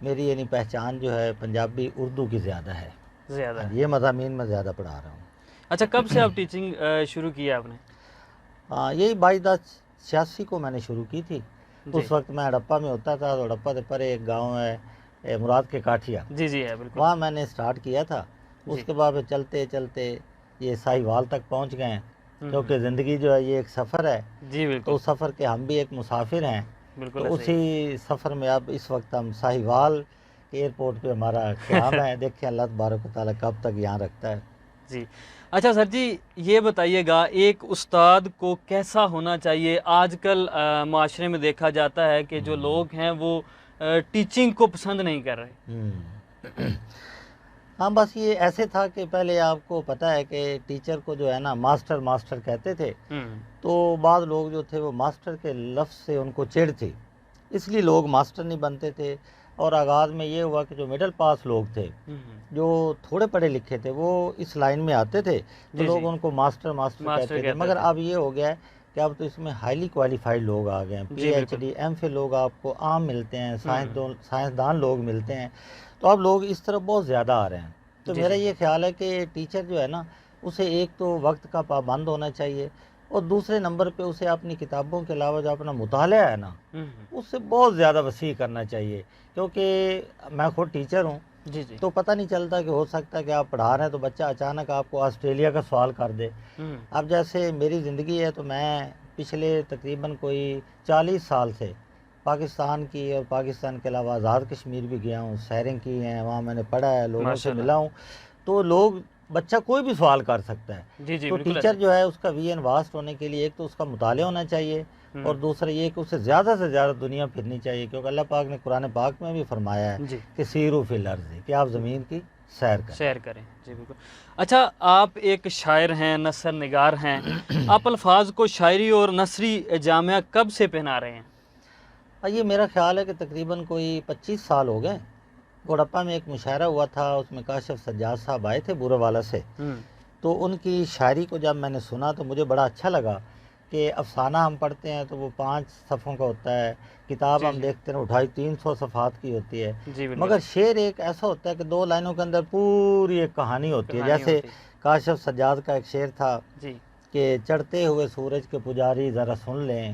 میری یعنی پہچان جو ہے پنجابی اردو کی زیادہ ہے. زیادہ یہ مضامین میں زیادہ پڑھا رہا ہوں. اچھا، کب سے آپ ٹیچنگ شروع کیا آپ نے؟ یہی 22/10/86 کو میں نے شروع کی تھی. اس وقت میں ہڑپا میں ہوتا تھا. تو ہڑپا سے پرے ایک گاؤں ہے مراد کے کاٹھیا. جی ہے بالکل. وہاں میں نے سٹارٹ کیا تھا. اس کے بعد چلتے چلتے یہ ساہیوال تک پہنچ گئے ہیں، کیونکہ زندگی جو ہے یہ ایک سفر ہے. جی بالکل. تو اس سفر کے ہم بھی ایک مسافر ہیں. بالکل. تو اسی سفر میں اب اس وقت ہم ساہیوال ایئرپورٹ پہ ہمارا قیام ہے. دیکھیں اللہ تبارک و تعالیٰ کب تک یہاں رکھتا ہے. جی اچھا سر جی، یہ بتائیے گا ایک استاد کو کیسا ہونا چاہیے؟ آج کل معاشرے میں دیکھا جاتا ہے کہ جو لوگ ہیں وہ ٹیچنگ کو پسند نہیں کر رہے. ہاں بس یہ ایسے تھا کہ پہلے آپ کو پتہ ہے کہ ٹیچر کو جو ہے نا ماسٹر کہتے تھے. تو بعض لوگ جو تھے وہ ماسٹر کے لفظ سے ان کو چڑ تھی، اس لیے لوگ ماسٹر نہیں بنتے تھے. اور آغاز میں یہ ہوا کہ جو مڈل پاس لوگ تھے، جو تھوڑے پڑھے لکھے تھے، وہ اس لائن میں آتے تھے تو لوگ ان کو ماسٹر کہتے تھے. مگر اب یہ ہو گیا ہے کہ اب تو اس میں ہائیلی کوالیفائڈ لوگ آ گئے ہیں. P H D M Phil لوگ آپ کو عام ملتے ہیں، سائنسدان لوگ ملتے ہیں. تو اب لوگ اس طرف بہت زیادہ آ رہے ہیں. تو میرا یہ خیال ہے کہ ٹیچر جو ہے نا اسے ایک تو وقت کا پابند ہونا چاہیے، اور دوسرے نمبر پہ اسے اپنی کتابوں کے علاوہ جو اپنا مطالعہ ہے نا اس سے بہت زیادہ وسیع کرنا چاہیے. کیونکہ میں خود ٹیچر ہوں. تو پتہ نہیں چلتا کہ ہو سکتا ہے کہ آپ پڑھا رہے ہیں تو بچہ اچانک آپ کو آسٹریلیا کا سوال کر دے. اب جیسے میری زندگی ہے تو میں پچھلے تقریباً کوئی 40 سال سے پاکستان کی اور پاکستان کے علاوہ آزاد کشمیر بھی گیا ہوں، سیریں کی ہیں، وہاں میں نے پڑھا ہے، لوگوں سے ملا ہوں. تو بچہ کوئی بھی سوال کر سکتا ہے. تو ٹیچر جو ہے اس کا وی این واسٹ ہونے کے لیے ایک تو اس کا مطالعہ ہونا چاہیے، اور دوسرا یہ کہ اسے زیادہ سے زیادہ دنیا پھرنی چاہیے. کیونکہ اللہ پاک نے قرآن پاک میں بھی فرمایا ہے کہ سیروا فی الارض، کہ آپ زمین کی سیر کریں. جی بالکل. اچھا، آپ ایک شاعر ہیں، نثر نگار ہیں. آپ الفاظ کو شاعری اور نثری جامعہ کب سے پہنا رہے ہیں؟ یہ میرا خیال ہے کہ تقریباً کوئی 25 سال ہو گئے. گوڑپا میں ایک مشاعرہ ہوا تھا، اس میں کاشف سجاد صاحب آئے تھے بورے والا سے. تو ان کی شاعری کو جب میں نے سنا تو مجھے بڑا اچھا لگا کہ افسانہ ہم پڑھتے ہیں تو وہ 5 صفحوں کا ہوتا ہے، کتاب ہم دیکھتے ہیں 250-300 صفحات کی ہوتی ہے. مگر شعر ایک ایسا ہوتا ہے کہ 2 لائنوں کے اندر پوری ایک کہانی ہوتی ہے. جیسے کاشف سجاد کا ایک شعر تھا کہ چڑھتے ہوئے سورج کے پجاری ذرا سن لیں،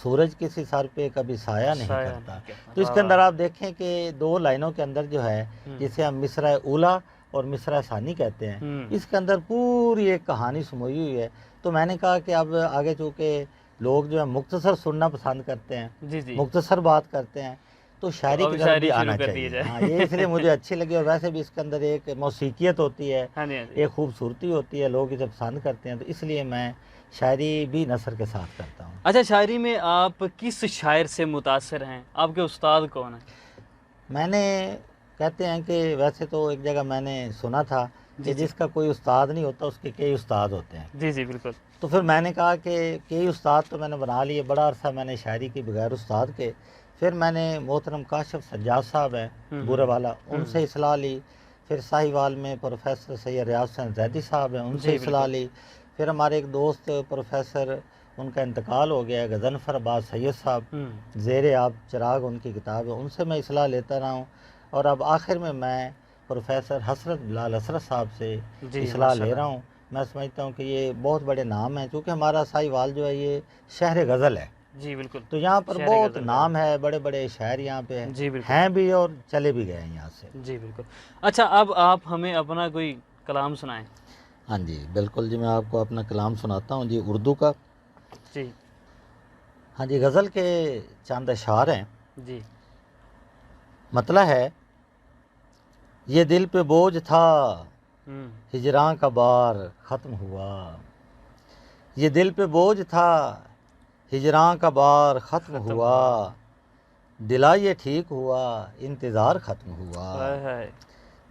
سورج کسی سر پہ کبھی سایہ نہیں کرتا. تو اس کے اندر آپ دیکھیں کہ 2 لائنوں کے اندر جو ہے جسے ہم مصرع اولا اور مصرع ثانی کہتے ہیں، اس کے اندر پوری ایک کہانی سموئی ہوئی ہے. تو میں نے کہا کہ اب آگے چونکہ لوگ جو ہے مختصر سننا پسند کرتے ہیں، مختصر بات کرتے ہیں، تو شاعری کی طرف بھی آنا چاہیے. ہاں، یہ اس لیے مجھے اچھی لگی. اور ویسے بھی اس کے اندر ایک موسیقیت ہوتی ہے، ایک خوبصورتی ہوتی ہے، لوگ اسے پسند کرتے ہیں. تو اس لیے میں شاعری بھی نثر کے ساتھ کرتا ہوں. اچھا، شاعری میں آپ کس شاعر سے متاثر ہیں؟ آپ کے استاد کون ہیں؟ میں نے کہتے ہیں کہ ویسے تو ایک جگہ میں نے سنا تھا کہ جس کا کوئی استاد نہیں ہوتا اس کے کئی استاد ہوتے ہیں. جی بالکل. تو پھر میں نے کہا کہ کئی استاد تو میں نے بنا لیے. بڑا عرصہ میں نے شاعری کی بغیر استاد کے. پھر میں نے محترم کاشف سجاد صاحب ہیں بورے والا، ان سے اصلاح لی. پھر ساہیوال میں پروفیسر سید ریاض حسین زیدی صاحب ہیں، ان سے اصلاح لی. پھر ہمارے ایک دوست پروفیسر، ان کا انتقال ہو گیا ہے، غضنفر عباس سید صاحب، زیر آب چراغ ان کی کتاب ہے، ان سے میں اصلاح لیتا رہا ہوں. اور اب آخر میں پروفیسر حسرت بلال حسرت صاحب سے اصلاح لے رہا ہوں. میں سمجھتا ہوں کہ یہ بہت بڑے نام ہیں، چونکہ ہمارا ساہیوال جو ہے یہ شہر غزل ہے. جی بالکل. تو یہاں پر بہت نام ہے، بڑے بڑے شاعر یہاں پہ ہیں بھی اور چلے بھی گئے ہیں یہاں سے. جی بالکل. اچھا، اب آپ ہمیں اپنا کوئی کلام سنائیں. ہاں جی بالکل. جی میں آپ کو اپنا کلام سناتا ہوں جی اردو کا. جی ہاں جی، غزل کے چند اشعار ہیں. جی. مطلع ہے: یہ دل پہ بوجھ تھا ہجراں کا بار ختم ہوا، یہ دل پہ بوجھ تھا ہجراں کا بار ختم ہوا، دلا یہ ٹھیک ہوا انتظار ختم ہوا،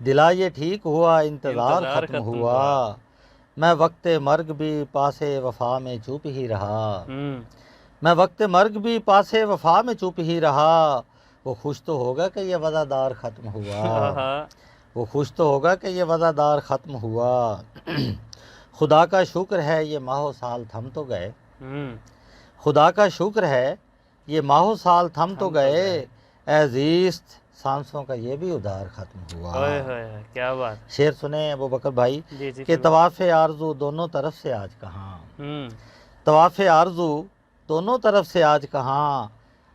دلا یہ ٹھیک ہوا انتظار ختم ہوا، میں وقت مرگ بھی پاس وفا میں چپ ہی رہا، میں وقت مرگ بھی پاس وفا میں چپ ہی رہا، وہ خوش تو ہوگا کہ یہ وفادار ختم ہوا، وہ خوش تو ہوگا کہ یہ وفادار ختم ہوا، خدا کا شکر ہے یہ ماہ و سال تھم تو گئے، خدا کا شکر ہے یہ ماہ و سال تھم تو گئے، اے زیست سانسوں کا یہ بھی ادار ختم ہوا۔ کیا بات۔ شعر سنیں ابو بکر بھائی جی کہ طواف آرزو دونوں طرف سے آج کہاں، طواف آرزو دونوں طرف سے آج کہاں،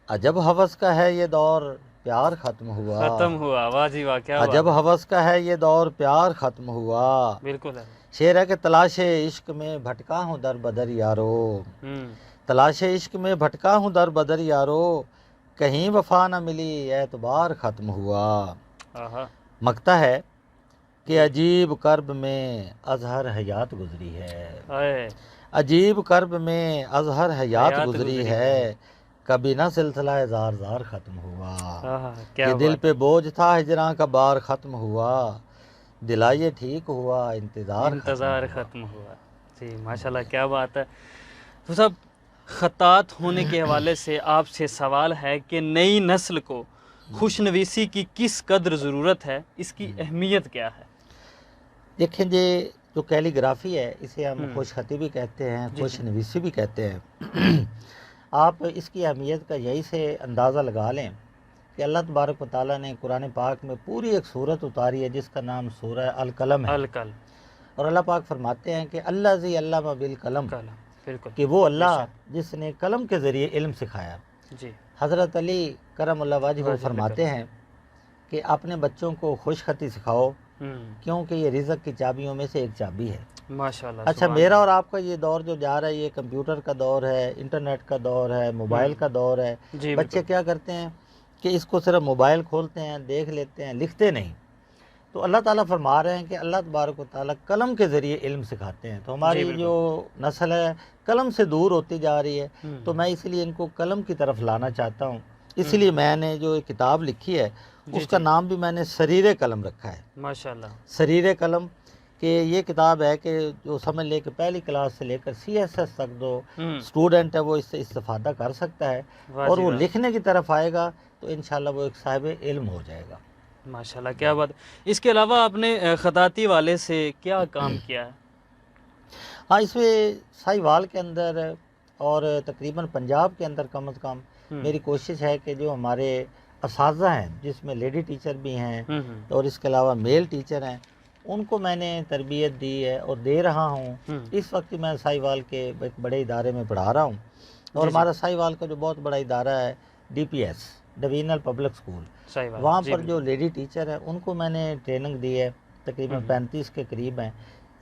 عجب ہوس کا ہے یہ دور پیار ختم ہوا، ختم ہوا۔ واہ جی واہ، کیا عجب ہوس کا ہے یہ دور پیار ختم ہوا۔ بالکل ہے۔ شعر ہے کہ تلاش عشق میں بھٹکا ہوں در بدر یارو، تلاش عشق میں بھٹکا ہوں در بدر یارو، کہیں وفا نہ ملی اعتبار ختم ہوا۔ مکتا ہے کہ عجیب کرب میں اظہر حیات گزری ہے، عجیب کرب میں اظہر حیات گزری ہے، کبھی نہ سلسلہ زار زار ختم ہوا، کہ دل پہ بوجھ تھا ہجراں کا بار ختم ہوا، دلا یہ ٹھیک ہوا انتظار ختم ہوا۔ جی ماشاءاللہ، کیا بات ہے۔ تو صاحب، خطاط ہونے کے حوالے سے آپ سے سوال ہے کہ نئی نسل کو خوش نویسی کی کس قدر ضرورت ہے، اس کی اہمیت کیا ہے؟ دیکھیں جی، جو کیلی گرافی ہے اسے ہم خوش خطی بھی کہتے ہیں، خوش نویسی بھی کہتے ہیں۔ آپ اس کی اہمیت کا یہی سے اندازہ لگا لیں کہ اللہ تبارک و تعالیٰ نے قرآن پاک میں پوری ایک سورت اتاری ہے جس کا نام سورہ القلم ہے، اور اللہ پاک فرماتے ہیں کہ اللہ زی علم بالقلم، کہ وہ اللہ جس نے قلم کے ذریعے علم سکھایا۔ حضرت علی کرم اللہ وجہہ فرماتے ہیں کہ اپنے بچوں کو خوش خطی سکھاؤ، کیونکہ یہ رزق کی چابیوں میں سے ایک چابی ہے۔ ماشاءاللہ۔ اچھا، میرا اور آپ کا یہ دور جو جا رہا ہے یہ کمپیوٹر کا دور ہے، انٹرنیٹ کا دور ہے، موبائل کا دور ہے۔ بچے کیا کرتے ہیں کہ اس کو صرف موبائل کھولتے ہیں، دیکھ لیتے ہیں، لکھتے نہیں۔ تو اللہ تعالیٰ فرما رہے ہیں کہ اللہ تبارک و تعالیٰ قلم کے ذریعے علم سکھاتے ہیں، تو ہماری جو نسل ہے قلم سے دور ہوتی جا رہی ہے، تو میں اس لیے ان کو قلم کی طرف لانا چاہتا ہوں۔ اس لیے میں نے جو کتاب لکھی ہے اس کا نام بھی میں نے سریر قلم رکھا ہے۔ ماشاءاللہ، سریر قلم، کہ یہ کتاب ہے کہ جو سمجھ لے کہ پہلی کلاس سے لے کر CSS تک جو اسٹوڈنٹ ہے وہ اس سے استفادہ کر سکتا ہے، اور وہ لکھنے کی طرف آئے گا تو انشاءاللہ وہ ایک صاحب علم ہو جائے گا۔ ماشاءاللہ، کیا بات۔ اس کے علاوہ آپ نے خطاطی والے سے کیا کام کیا ہے؟ ہاں، اس میں ساہیوال کے اندر اور تقریباً پنجاب کے اندر کم از کم میری کوشش ہے کہ جو ہمارے اساتذہ ہیں جس میں لیڈی ٹیچر بھی ہیں اور اس کے علاوہ میل ٹیچر ہیں، ان کو میں نے تربیت دی ہے اور دے رہا ہوں۔ اس وقت میں ساہیوال کے ایک بڑے ادارے میں پڑھا رہا ہوں، اور ہمارا ساہیوال کا جو بہت بڑا ادارہ ہے DPS، ڈویژنل پبلک اسکول، وہاں پر جو لیڈی ٹیچر ہیں ان کو میں نے ٹریننگ دی ہے، تقریباً 35 کے قریب ہیں۔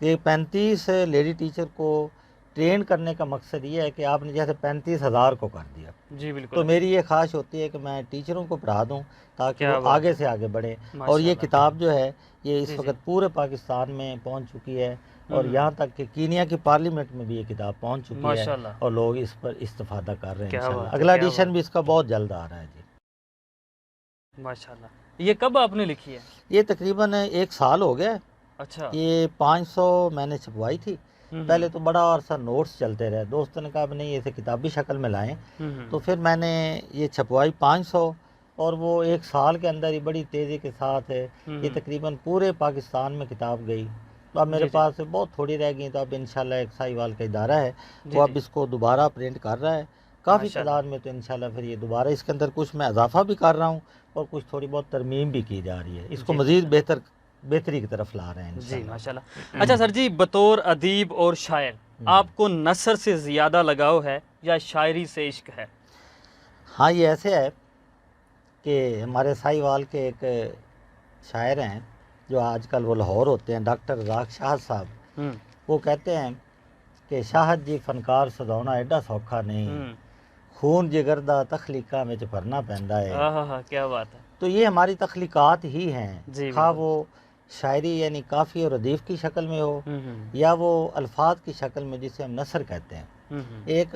یہ 35 لیڈی ٹیچر کو ٹرین کرنے کا مقصد یہ ہے کہ آپ نے جیسے 35,000 کو کر دیا، جی بالکل، تو میری یہ خواہش ہوتی ہے کہ میں ٹیچروں کو پڑھا دوں تاکہ وہ آگے سے آگے بڑھیں۔ اور یہ کتاب جو ہے یہ اس وقت پورے پاکستان میں پہنچ چکی ہے، اور یہاں تک کہ کینیا کی پارلیمنٹ میں بھی یہ کتاب پہنچ چکی ہے، اور لوگ اس پر استفادہ کر رہے ہیں انشاءاللہ۔ اگلا ایڈیشن بھی اس کا بہت جلد آ رہا ہے جی۔ ماشاءاللہ۔ یہ کب آپ نے لکھی ہے؟ یہ تقریباً 1 سال ہو گیا ہے۔ اچھا۔ یہ 500 میں نے چھپوائی تھی، پہلے تو بڑا عرصہ نوٹس چلتے رہے، دوستوں نے کہا اب نہیں اسے کتابی شکل میں لائیں، تو پھر میں نے یہ چھپوائی 500، اور وہ 1 سال کے اندر ہی بڑی تیزی کے ساتھ ہے یہ تقریباً پورے پاکستان میں کتاب گئی۔ تو اب میرے پاس بہت تھوڑی رہ گئی، تو اب انشاءاللہ ایک ساہیوال کا ادارہ ہے وہ اب اس کو دوبارہ پرنٹ کر رہا ہے کافی تعداد میں، تو انشاءاللہ پھر یہ دوبارہ اس کے اندر کچھ میں اضافہ بھی کر رہا ہوں اور کچھ تھوڑی بہت ترمیم بھی کی جا رہی ہے، اس کو مزید بہتری کی طرف لا رہے ہیں جی ماشاءاللہ۔ اچھا سر جی، بطور ادیب اور شاعر آپ کو نثر سے زیادہ لگاؤ ہے یا شاعری سے عشق ہے؟ ہاں، یہ ایسے ہے کہ ہمارے ساہیوال کے ایک شاعر ہیں جو آج کل وہ لاہور ہوتے ہیں، ڈاکٹر رزاق شاہد صاحب، وہ کہتے ہیں کہ شاہد جی فنکار سجاؤنا ایڈا سوکھا نہیں، خون جگر دا تخلیقاں وچ بھرنا پیندا ہے۔ کیا بات ہے۔ تو یہ ہماری تخلیقات ہی ہیں، خواہ وہ شاعری یعنی کافی اور ردیف کی شکل میں ہو یا وہ الفاظ کی شکل میں جسے ہم نثر کہتے ہیں۔ ایک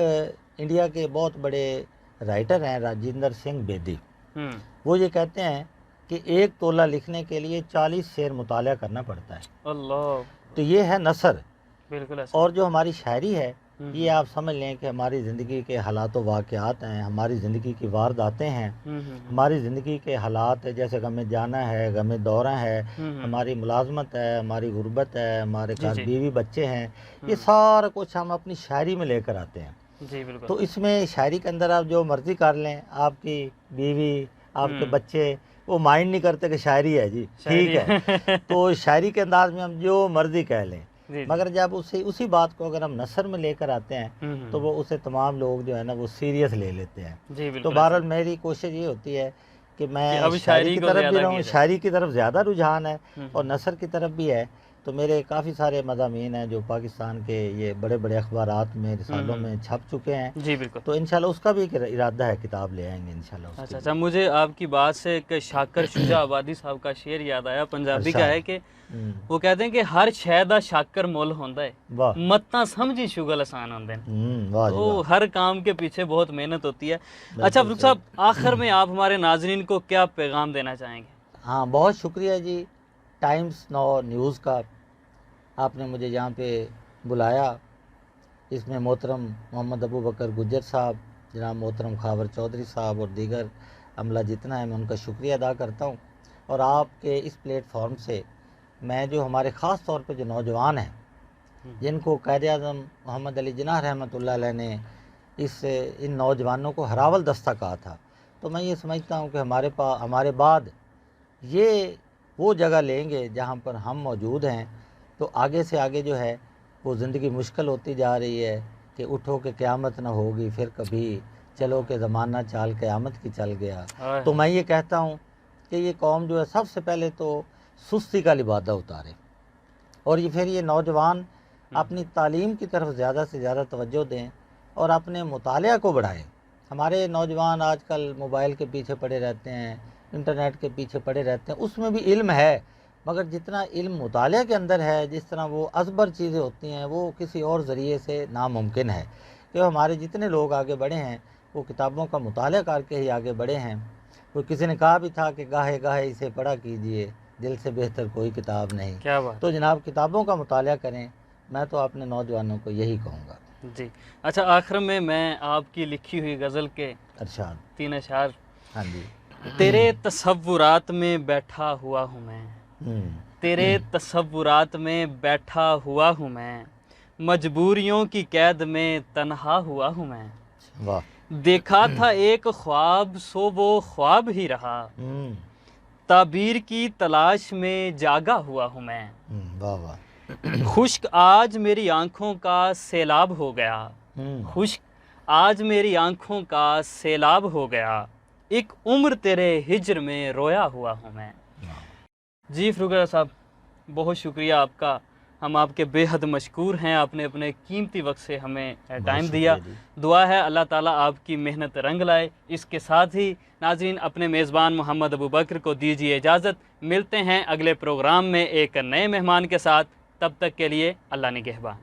انڈیا کے بہت بڑے رائٹر ہیں راجندر سنگھ بیدی، وہ یہ کہتے ہیں کہ 1 تولہ لکھنے کے لیے 40 شعر مطالعہ کرنا پڑتا ہے۔ اللہ، تو یہ ہے نثر۔ بالکل۔ اور جو ہماری شاعری ہے یہ آپ سمجھ لیں کہ ہماری زندگی کے حالات و واقعات ہیں، ہماری زندگی کی وارداتیں ہیں، ہماری زندگی کے حالات جیسے غم جانا ہے، غم دورہ ہے، ہماری ملازمت ہے، ہماری غربت ہے، ہمارے گھر بیوی بچے ہیں، یہ سارا کچھ ہم اپنی شاعری میں لے کر آتے ہیں۔ جی بالکل۔ تو اس میں شاعری کے اندر آپ جو مرضی کر لیں، آپ کی بیوی، آپ کے بچے، وہ مائنڈ نہیں کرتے کہ شاعری ہے جی، ٹھیک ہے، تو شاعری کے انداز میں ہم جو مرضی کہہ لیں، مگر جب اسی بات کو اگر ہم نثر میں لے کر آتے ہیں تو وہ اسے تمام لوگ جو ہے نا وہ سیریس لے لیتے ہیں۔ تو بہرحال میری کوشش یہ ہوتی ہے کہ میں شاعری کی طرف بھی رہوں، شاعری کی طرف زیادہ رجحان ہے اور نثر کی طرف بھی ہے۔ تو میرے کافی سارے مضامین ہیں جو پاکستان کے یہ بڑے بڑے اخبارات میں، رسالوں میں چھپ چکے ہیں، جی بالکل، تو انشاءاللہ اس کا بھی ایک ارادہ ہے، کتاب لے آئیں گے انشاءاللہ۔ اچھا، مجھے آپ کی بات سے ایک شاکر شجاع آبادی صاحب کا شعر یاد آیا، پنجابی کا ہے کہ وہ کہتے ہیں کہ ہر شے دا شاکر مول ہوندا ہے، متاں سمجھی شغل آسان ہوندے ہیں۔ تو ہر کام کے پیچھے بہت محنت ہوتی ہے۔ اچھا فروخ صاحب، آخر میں آپ ہمارے ناظرین کو کیا پیغام دینا چاہیں گے؟ ہاں، بہت شکریہ جی ٹائمز ناؤ نیوز کا، آپ نے مجھے یہاں پہ بلایا۔ اس میں محترم محمد ابو بکر گجر صاحب، جناب محترم خاور چودھری صاحب اور دیگر عملہ جتنا ہے، میں ان کا شکریہ ادا کرتا ہوں۔ اور آپ کے اس پلیٹ فارم سے میں جو ہمارے خاص طور پہ جو نوجوان ہیں جن کو قائد اعظم محمد علی جناح رحمۃ اللہ علیہ نے ان نوجوانوں کو ہراول دستہ کہا تھا، تو میں یہ سمجھتا ہوں کہ ہمارے بعد یہ وہ جگہ لیں گے جہاں پر ہم موجود ہیں، تو آگے سے آگے جو ہے وہ زندگی مشکل ہوتی جا رہی ہے کہ اٹھو کہ قیامت نہ ہوگی پھر کبھی، چلو کہ زمانہ چال قیامت کی چل گیا۔ تو میں یہ کہتا ہوں کہ یہ قوم جو ہے سب سے پہلے تو سستی کا لبادہ اتارے، اور پھر یہ نوجوان اپنی تعلیم کی طرف زیادہ سے زیادہ توجہ دیں اور اپنے مطالعہ کو بڑھائیں۔ ہمارے نوجوان آج کل موبائل کے پیچھے پڑے رہتے ہیں، انٹرنیٹ کے پیچھے پڑے رہتے ہیں، اس میں بھی علم ہے، مگر جتنا علم مطالعہ کے اندر ہے، جس طرح وہ ازبر چیزیں ہوتی ہیں، وہ کسی اور ذریعے سے ناممکن ہے۔ کہ ہمارے جتنے لوگ آگے بڑھے ہیں وہ کتابوں کا مطالعہ کر کے ہی آگے بڑھے ہیں۔ کسی نے کہا بھی تھا کہ گاہے گاہے اسے پڑھا کیجئے، دل سے بہتر کوئی کتاب نہیں۔ کیا بات! تو جناب کتابوں کا مطالعہ کریں، میں تو اپنے نوجوانوں کو یہی کہوں گا جی۔ اچھا، آخر میں آپ کی لکھی ہوئی غزل کے ارشاد 3 اشعار۔ ہاں جی۔ تیرے تصورات میں بیٹھا ہوا ہوں میں، تیرے تصورات میں بیٹھا ہوا ہوں میں، مجبوریوں کی قید میں تنہا ہوا ہوں میں، دیکھا تھا ایک خواب سو وہ خواب ہی رہا، تعبیر کی تلاش میں جاگا ہوا ہوں میں، خشک آج میری آنکھوں کا سیلاب ہو گیا، خشک آج میری آنکھوں کا سیلاب ہو گیا، ایک عمر تیرے ہجر میں رویا ہوا ہوں میں۔ جی فروخ صاحب، بہت شکریہ آپ کا، ہم آپ کے بے حد مشکور ہیں، آپ نے اپنے قیمتی وقت سے ہمیں ٹائم دیا۔ دعا ہے اللہ تعالیٰ آپ کی محنت رنگ لائے۔ اس کے ساتھ ہی ناظرین، اپنے میزبان محمد ابو بکر کو دیجیے اجازت، ملتے ہیں اگلے پروگرام میں ایک نئے مہمان کے ساتھ، تب تک کے لیے اللہ نگہبان۔